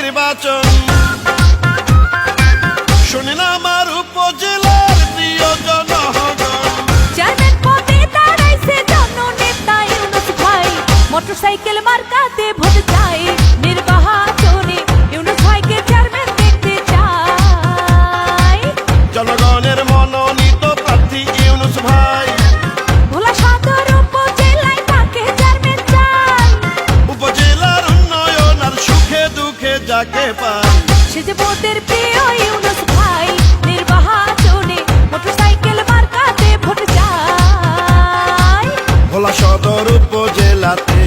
নির্বাচন। শুনেন আমার উপজেলার প্রিয় জনগণ, চেয়ারম্যান পদে দাঁড়াইছে জননেতা ইউনূস ভাই, মোটরসাইকেল মার্কাতে ভোট চাই, নির্বাচনে ইউনূস ভাইকে চেয়ারম্যান দেখতে চাই। জনগণের মনোনীত প্রার্থী ইউনূস ভাই, ভোলা সদর উপজেলায় তাকে চেয়ারম্যান চাই। উপজেলার উন্নয়ন আর সুখে দুঃখে যাকে পায়, সে যে মোদের প্রিয় ইউনূস ভাই, নির্বাচনে মোটরসাইকেল মার্কাতে ভোট চাই। ভোলা সদর উপজেলাতে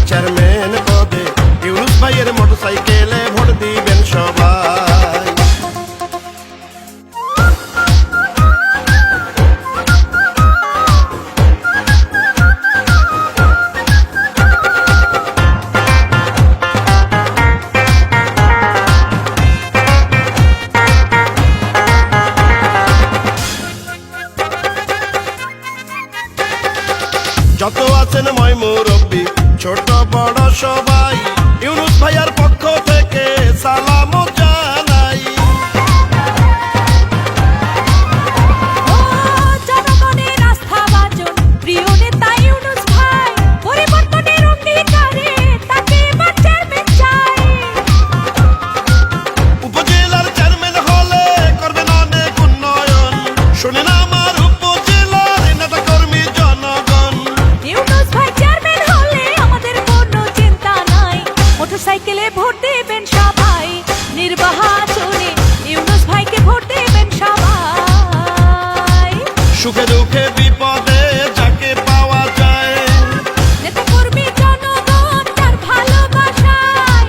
চেয়ারম্যান পদে ইউনূস ভাইয়ের মোটরসাইকেলে ভোট দিবেন সবাই। যত আছেন ময় মুরব্বী ছোট বড় সবাই, ইউনূস ভাইয়ার পক্ষ থেকে সালাম জানাই। ও জনগণের আস্থাভাজন প্রিয় নেতা ইউনূস ভাই, পরিবর্তনের অঙ্গীকারে তাকে এবার চেয়ারম্যান চাই। উপজেলার চেয়ারম্যান হলে করবেন অনেক উন্নয়ন। শুনেন আমার উপজেলার নেতা কর্মী জনগণ, ইউনূস ভাই চেয়ারম্যান হলে আমাদের কোনো চিন্তা নাই, মোটরসাইকেলে ভোট দেবেন সবাই, নির্বাচনে ইউনূস ভাইকে ভোট দেবেন সবাই। সুখে দুঃখে বিপদে যাকে পাওয়া যায়, নেতা কর্মী জনগণ তার ভালোবাসায়,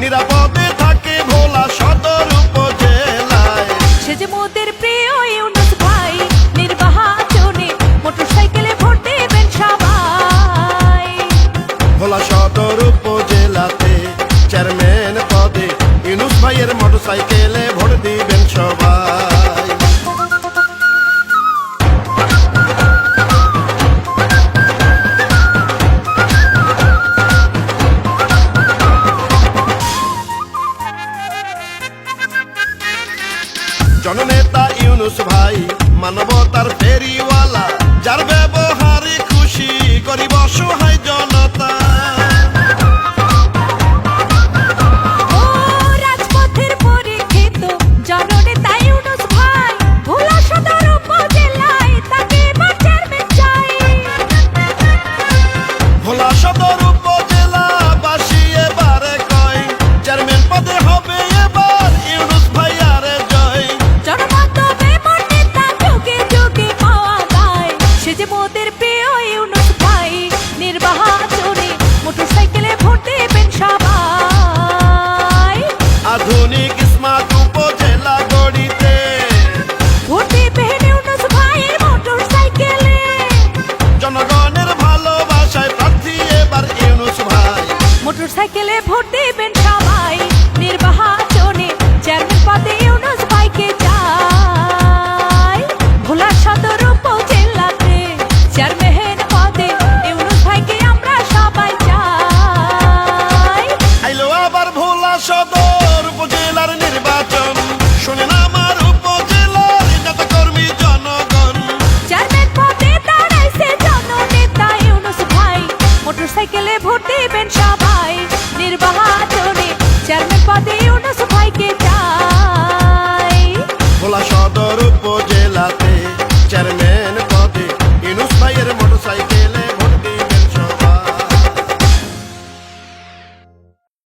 নিরাপদে থাকে ভোলা সদর উপজেলায়। সে যে মোদের প্রিয় ইউনূস ভাই, নির্বাচনে মোটরসাইকেলে ভোট দেবেন সবাই। ভোলা সদর উপজেলাতে চেয়ারম্যান পদে ইউনূস ভাইয়ের মোটরসাইকেলে ভোট দিবেন সবাই। জননেতা ইউনূস ভাই মানবতার ফেরিওয়ালা, যার ব্যবহারে খুশি গরিব অসহায় জন